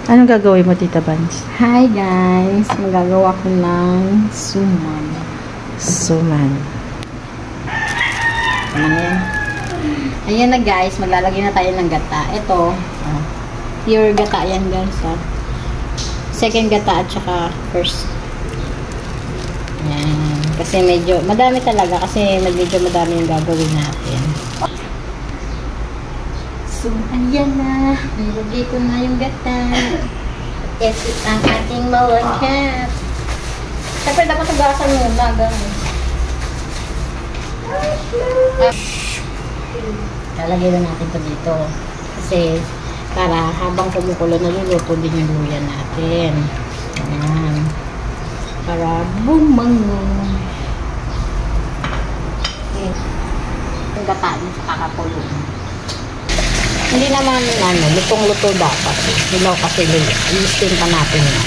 Anong gagawin mo, Tita Bans? Hi guys! Magagawa ko ng suman. Suman. Ayan na guys, maglalagay na tayo ng gata. Ito, pure gata yan guys. Second gata at saka first. Ayan. Kasi medyo, madami talaga kasi medyo madami yung gagawin natin. So, ayan na. Nilagay ko na yung gata. Ito ang ating malagkat. Siyempre, dapat nagasan muna. Gano'n. Lalagay na natin ito dito. Kasi, para habang kumukulo, naluluto din yung luya natin. Ayan. Para bumango. Okay. Yung gata niya sa kakakulong. Hindi naman, lutong-luto dapat. Hilaw kasi i-steam pa natin yan.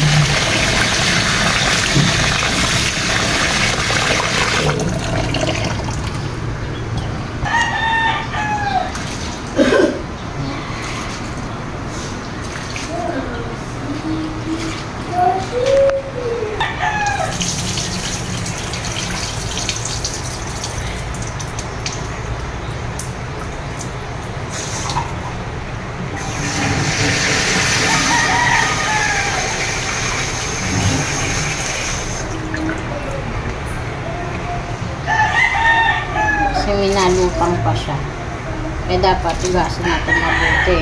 Minalupang pa siya. Eh dapat ugasin natin mabuti.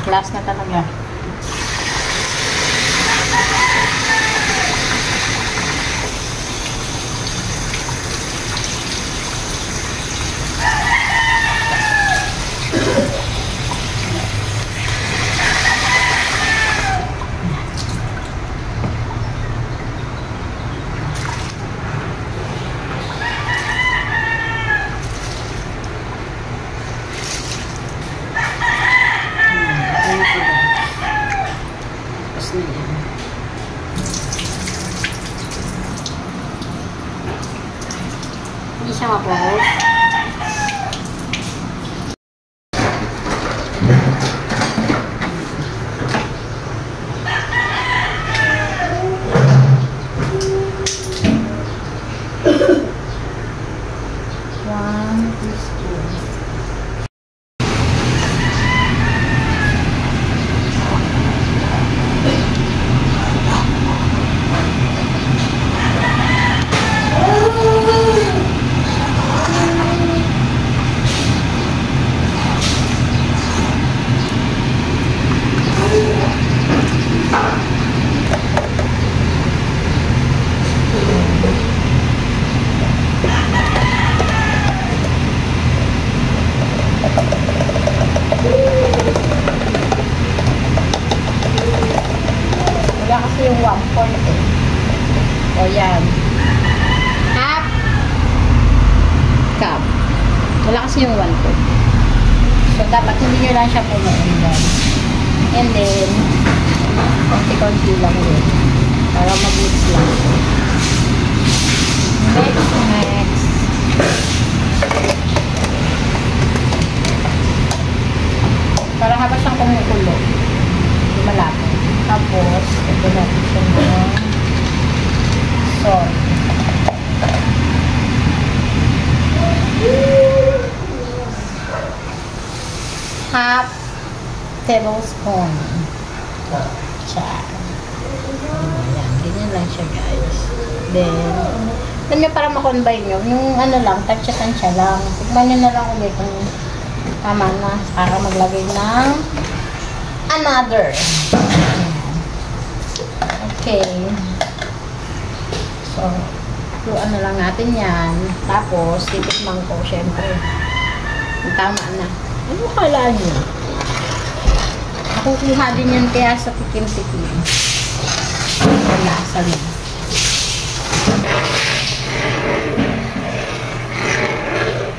Last na talaga. Hindi siya mapuhos. Kasi yung 1/4 eh. O yan. Half cup. Wala kasi yung 1/4. So, dapat hindi nyo lang siya punuin lang. And then, konti-konti lang yun. Para mag-mix lang. Next. Para habang siyang kumukulo. Hindi malapit. Tapos, ito natin siya ng salt. Half tablespoon. Char. Ayan, ganyan lang siya guys. Then, alam nyo para makonbine nyo, yung ano lang, tansya-tansya lang. Tignan nyo na lang ulit kung tama na para maglagay ng another. Okay. So, luan na lang natin yan. Tapos, titikman ko, syempre. Tama na. Ano kala nyo? Ako Makukuha din yan kaya sa tikim-tikim. Ang lasa niya.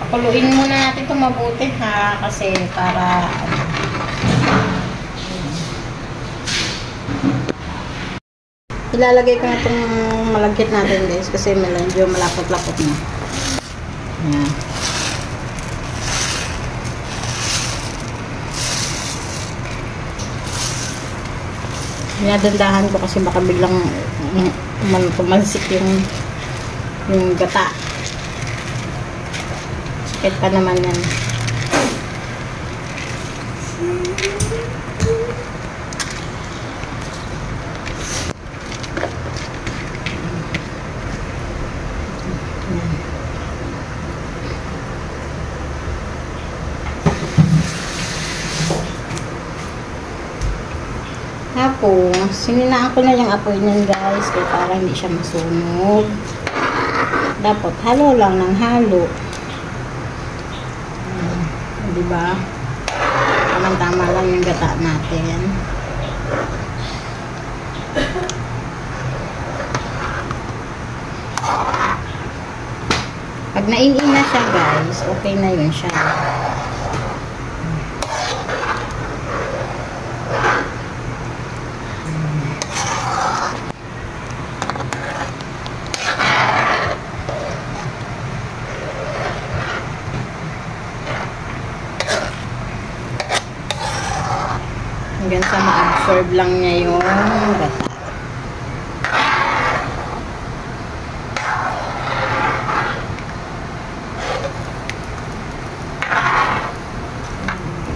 Pakuluin muna natin ito mabuti ha. Kasi para ilalagay ko na itong malagkit natin guys. Kasi medyo malapot-lapot na. Ayan. Dinadandahan ko kasi baka biglang tumalsik yung gata. Sakit pa naman yan. Tapos, sininaan ko na yung apoy niyan guys, kaya parang hindi siya masunog. Dapat halo lang ng halo. Diba? Tamang-tama lang yung gata natin. Pag nainin na siya guys, okay na yun siya. Hanggang sa ma-absorb lang niya yung gata.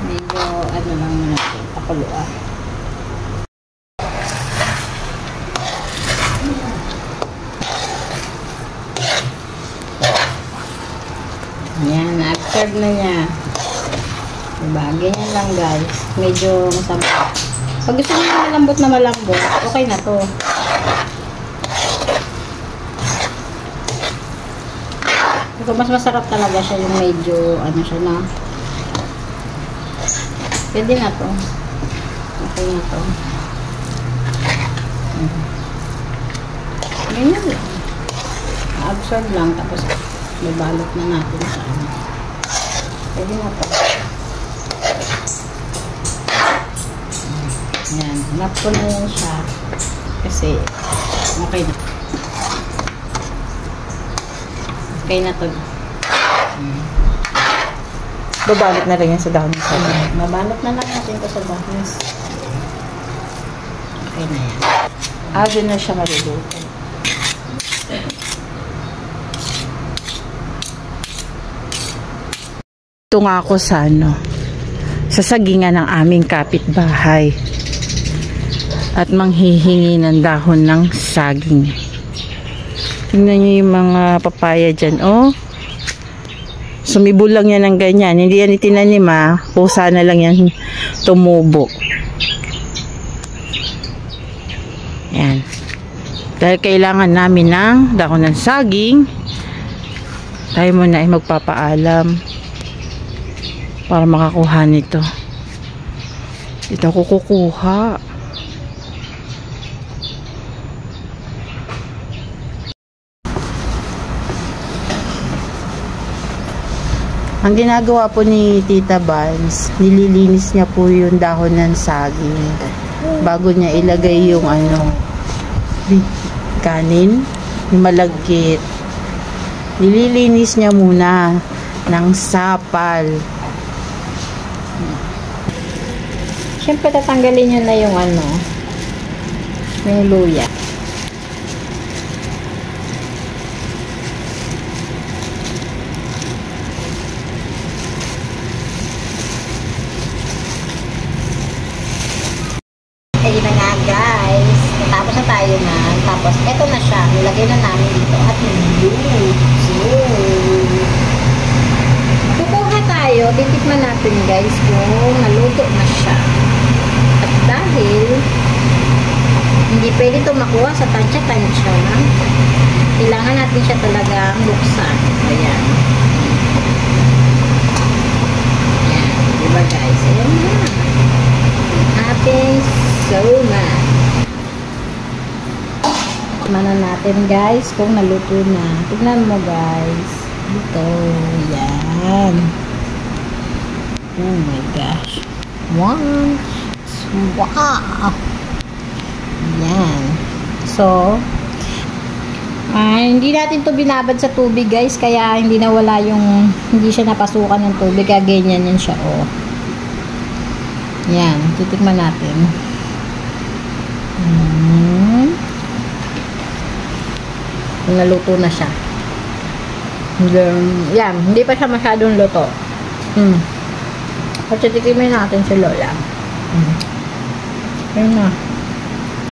Medyo ano lang natin, pakuluan. Ayan, na-absorb na niya. Diba? Ganyan lang guys. Medyo masama. Pag gusto nyo na malambot, okay na to. Pero mas masarap talaga siya yung medyo, ano siya na. Pwede na to. Okay na to. Ganyan lang. Absorb lang. Tapos, ibalot na natin sa ano. Pwede na to. Yan, map ko na yan siya kasi okay na. Okay na to. Babalot na rin yan sa dahon ng saging. Mabalot na lang natin ito sa dahon. Okay na yan. Doon na siya maluluto. Ito nga ako sa sa sagingan ng aming kapitbahay at manghihingi ng dahon ng saging. Tingnan nyo yung mga papaya dyan, oh. Sumibol lang yan ng ganyan. Hindi yan itinanim, ah. Pusa na lang yan tumubo. Yan. Dahil kailangan namin ng dahon ng saging, tayo muna ay magpapaalam para makakuha nito. Dito ako kukuha. Ang ginagawa po ni Tita Bans, nililinis niya po yung dahon ng saging bago niya ilagay yung kanin, yung malagkit. Nililinis niya muna ng sapal. Siyempre tatanggalin nyo na yung yung luya. Ayun na nga guys. Tapos na tayo na. Tapos eto na siya. Nilagay na namin dito at kukuha tayo. Titikman natin guys kung naluto na siya. At dahil hindi pwede ito makuha sa tansya-tansya, kailangan natin siya talagang buksan. Ayan. Ayan. Diba guys? Ayan na. Ating Mana natin guys kung naluto na. Tignan mo guys. Ito. Yan. Oh my gosh. Wow. Wow. Yan. So, hindi natin to binabad sa tubig guys. Kaya hindi nawala yung, hindi siya napasukan ng tubig. Kaya ganyan yan siya. Oh. Yan. Titikman natin. Naluto na siya. Yan. Hindi pa siya masyadong luto. At titikman natin si Lola. Yan na.